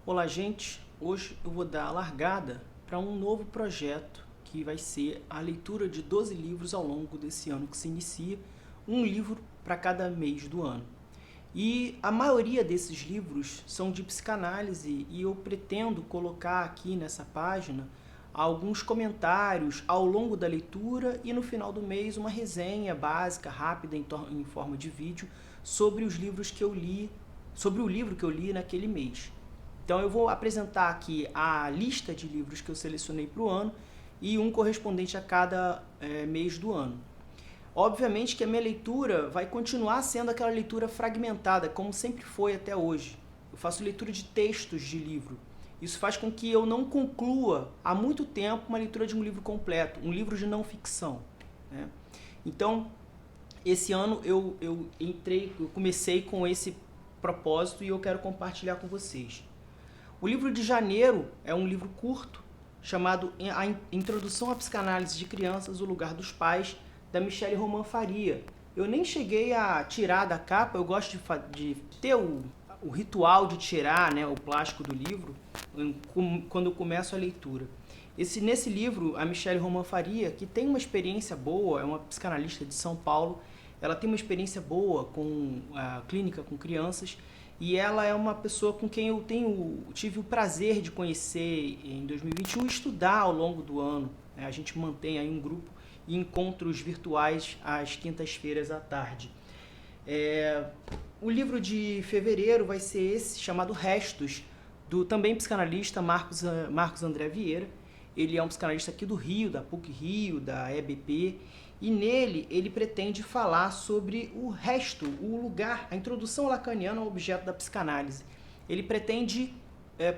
Olá, gente! Hoje eu vou dar a largada para um novo projeto que vai ser a leitura de 12 livros ao longo desse ano que se inicia, um livro para cada mês do ano. E a maioria desses livros são de psicanálise e eu pretendo colocar aqui nessa página alguns comentários ao longo da leitura e no final do mês uma resenha básica, rápida, em forma de vídeo sobre os livros que eu li, sobre o livro que eu li naquele mês. Então eu vou apresentar aqui a lista de livros que eu selecionei para o ano e um correspondente a cada mês do ano. Obviamente que a minha leitura vai continuar sendo aquela leitura fragmentada, como sempre foi até hoje. Eu faço leitura de textos de livro. Isso faz com que eu não conclua há muito tempo uma leitura de um livro completo, um livro de não ficção, né? Então, esse ano eu comecei com esse propósito e eu quero compartilhar com vocês. O livro de janeiro é um livro curto, chamado A Introdução à Psicanálise de Crianças, o Lugar dos Pais, da Michelle Román Faria. Eu nem cheguei a tirar da capa, eu gosto de ter o ritual de tirar, né, o plástico do livro quando eu começo a leitura. Nesse livro, a Michelle Román Faria, que tem uma experiência boa, é uma psicanalista de São Paulo, ela tem uma experiência boa com a clínica com crianças, e ela é uma pessoa com quem eu tive o prazer de conhecer em 2021 e estudar ao longo do ano. A gente mantém aí um grupo e encontros virtuais às quintas-feiras à tarde. O livro de fevereiro vai ser esse, chamado Restos, do também psicanalista Marcos André Vieira. Ele é um psicanalista aqui do Rio, da PUC-Rio, da EBP, e nele ele pretende falar sobre o resto, o lugar, a introdução lacaniana ao objeto da psicanálise. Ele pretende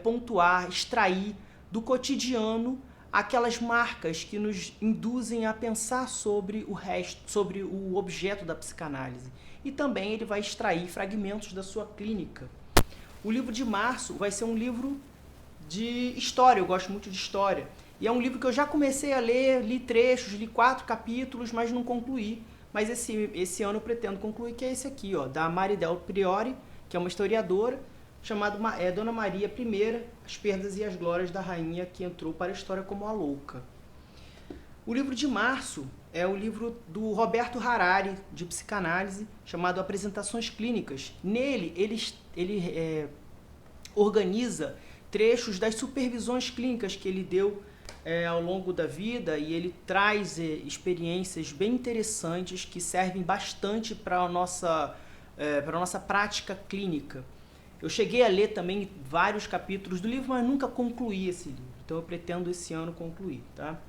pontuar, extrair do cotidiano aquelas marcas que nos induzem a pensar sobre o resto, sobre o objeto da psicanálise. E também ele vai extrair fragmentos da sua clínica. O livro de março vai ser um livro de história, eu gosto muito de história. E é um livro que eu já comecei a ler, li trechos, li 4 capítulos, mas não concluí. Mas esse ano eu pretendo concluir, que é esse aqui, ó, da Mari Del Priori, que é uma historiadora, chamado Dona Maria I, As Perdas e as Glórias da Rainha que entrou para a história como a louca. O livro de março é o livro do Roberto Harari, de psicanálise, chamado Apresentações Clínicas. Nele, ele organiza trechos das supervisões clínicas que ele deu ao longo da vida, e ele traz experiências bem interessantes que servem bastante para a nossa prática clínica. Eu cheguei a ler também vários capítulos do livro, mas nunca concluí esse livro. Então eu pretendo esse ano concluir, tá?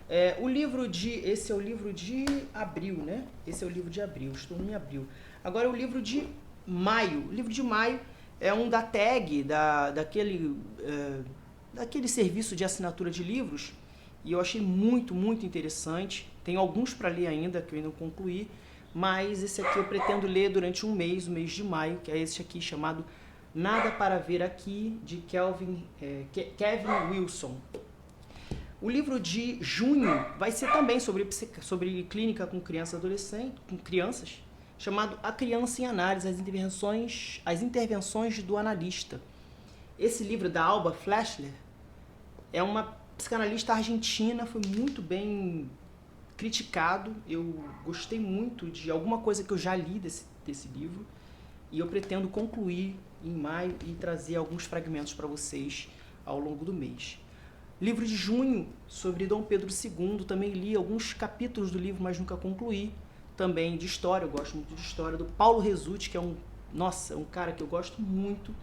Esse é o livro de abril, né? Esse é o livro de abril, estou em abril. Agora o livro de maio. O livro de maio é um da TAG, daquele serviço de assinatura de livros, e eu achei muito, muito interessante. Tem alguns para ler ainda, que eu ainda não concluí, mas esse aqui eu pretendo ler durante um mês, o mês de maio, que é esse aqui, chamado Nada para Ver Aqui, de Kevin Wilson. O livro de junho vai ser também sobre clínica com crianças e adolescentes, com crianças, chamado A Criança em Análise, as intervenções do analista. Esse livro da Alba Flechler é uma psicanalista argentina, foi muito bem criticado. Eu gostei muito de alguma coisa que eu já li desse livro, e eu pretendo concluir em maio e trazer alguns fragmentos para vocês ao longo do mês. Livro de junho, sobre Dom Pedro II, também li alguns capítulos do livro, mas nunca concluí. Também de história, eu gosto muito de história, do Paulo Resutti, que é um cara que eu gosto muito.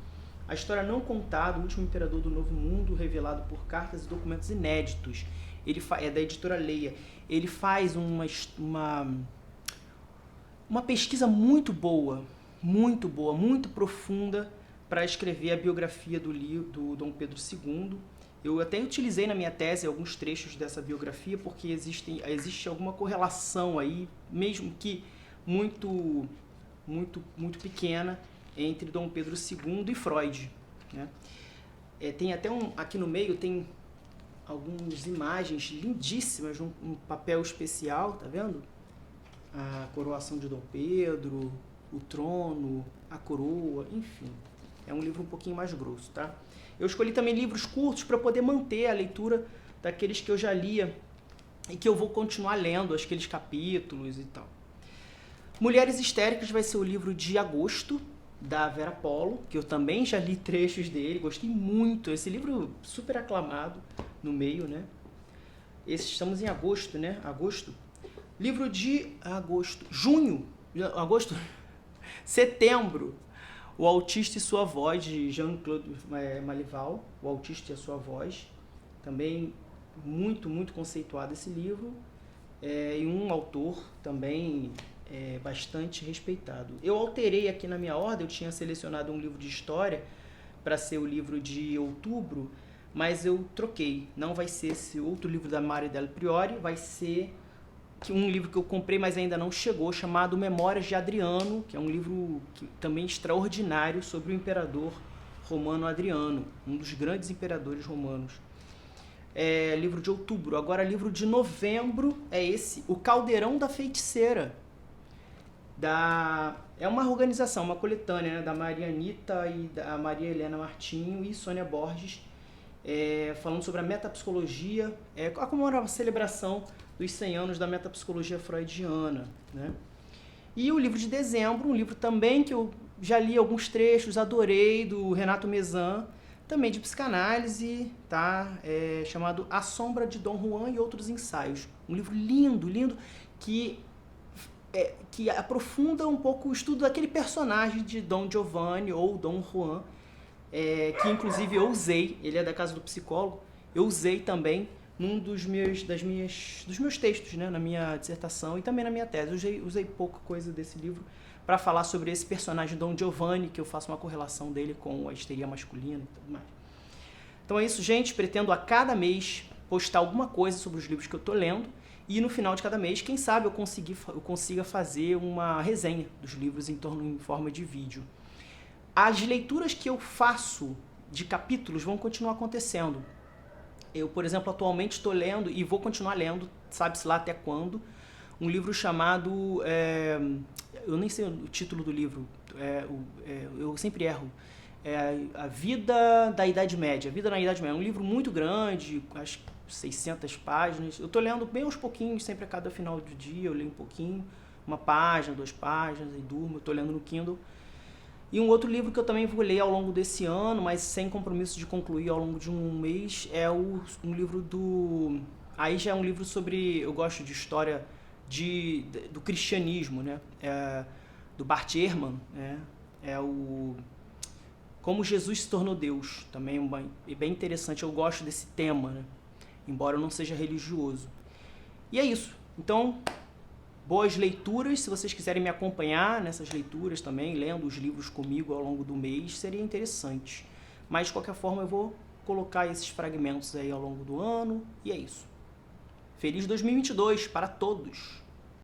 A História Não Contada, o último imperador do Novo Mundo, revelado por cartas e documentos inéditos. Ele é da editora Leia. Ele faz uma pesquisa muito boa, muito profunda para escrever a biografia do Dom Pedro II. Eu até utilizei na minha tese alguns trechos dessa biografia, porque existe alguma correlação aí, mesmo que muito pequena, entre Dom Pedro II e Freud, né? Tem até aqui no meio tem algumas imagens lindíssimas, um papel especial, tá vendo? A coroação de Dom Pedro, o trono, a coroa, enfim. É um livro um pouquinho mais grosso, tá? Eu escolhi também livros curtos para poder manter a leitura daqueles que eu já lia e que eu vou continuar lendo, aqueles capítulos e tal. Mulheres Histéricas vai ser o livro de agosto, da Vera Polo, que eu também já li trechos dele, gostei muito. Esse livro super aclamado no meio, né? Estamos em agosto, né? Agosto. Livro de agosto. Junho. Agosto. Setembro. O Autista e Sua Voz, de Jean-Claude Malival. O Autista e a Sua Voz. Também muito, muito conceituado esse livro. E um autor também bastante respeitado. Eu alterei aqui na minha ordem, eu tinha selecionado um livro de história para ser o livro de outubro, mas eu troquei. Não vai ser esse outro livro da Mari Del Priori, vai ser um livro que eu comprei, mas ainda não chegou, chamado Memórias de Adriano, que é um livro também extraordinário sobre o imperador romano Adriano, um dos grandes imperadores romanos. Livro de outubro. Agora, livro de novembro é esse, O Caldeirão da Feiticeira. É uma organização, uma coletânea, né, da Maria Anitta e da Maria Helena Martinho e Sônia Borges, falando sobre a metapsicologia, como era a celebração dos 100 anos da metapsicologia freudiana, né? E o livro de dezembro, um livro também que eu já li alguns trechos, adorei, do Renato Mezan, também de psicanálise, tá? Chamado A Sombra de Dom Juan e Outros Ensaios. Um livro lindo, lindo, que aprofunda um pouco o estudo daquele personagem de Dom Giovanni ou Dom Juan, que inclusive eu usei, ele é da Casa do Psicólogo, eu usei também num dos meus textos, né, na minha dissertação e também na minha tese. Usei pouca coisa desse livro para falar sobre esse personagem Dom Giovanni, que eu faço uma correlação dele com a histeria masculina e tudo mais. Então é isso, gente. Pretendo a cada mês postar alguma coisa sobre os livros que eu estou lendo e no final de cada mês, quem sabe eu consiga fazer uma resenha dos livros em forma de vídeo. As leituras que eu faço de capítulos vão continuar acontecendo. Eu, por exemplo, atualmente estou lendo e vou continuar lendo, sabe-se lá até quando, um livro chamado... eu nem sei o título do livro, eu sempre erro. A Vida da Idade Média. A Vida na Idade Média. É um livro muito grande, acho que 600 páginas. Eu estou lendo bem aos pouquinhos, sempre a cada final do dia eu leio um pouquinho, uma página, 2 páginas, e durmo. Eu estou lendo no Kindle. E um outro livro que eu também vou ler ao longo desse ano, mas sem compromisso de concluir ao longo de um mês, é um livro do... Aí já é um livro sobre... Eu gosto de história do cristianismo, né? Do Bart Ehrman, né? Como Jesus se tornou Deus. Também é bem interessante, eu gosto desse tema, né? Embora eu não seja religioso. E é isso. Então, boas leituras. Se vocês quiserem me acompanhar nessas leituras também, lendo os livros comigo ao longo do mês, seria interessante. Mas, de qualquer forma, eu vou colocar esses fragmentos aí ao longo do ano. E é isso. Feliz 2022 para todos!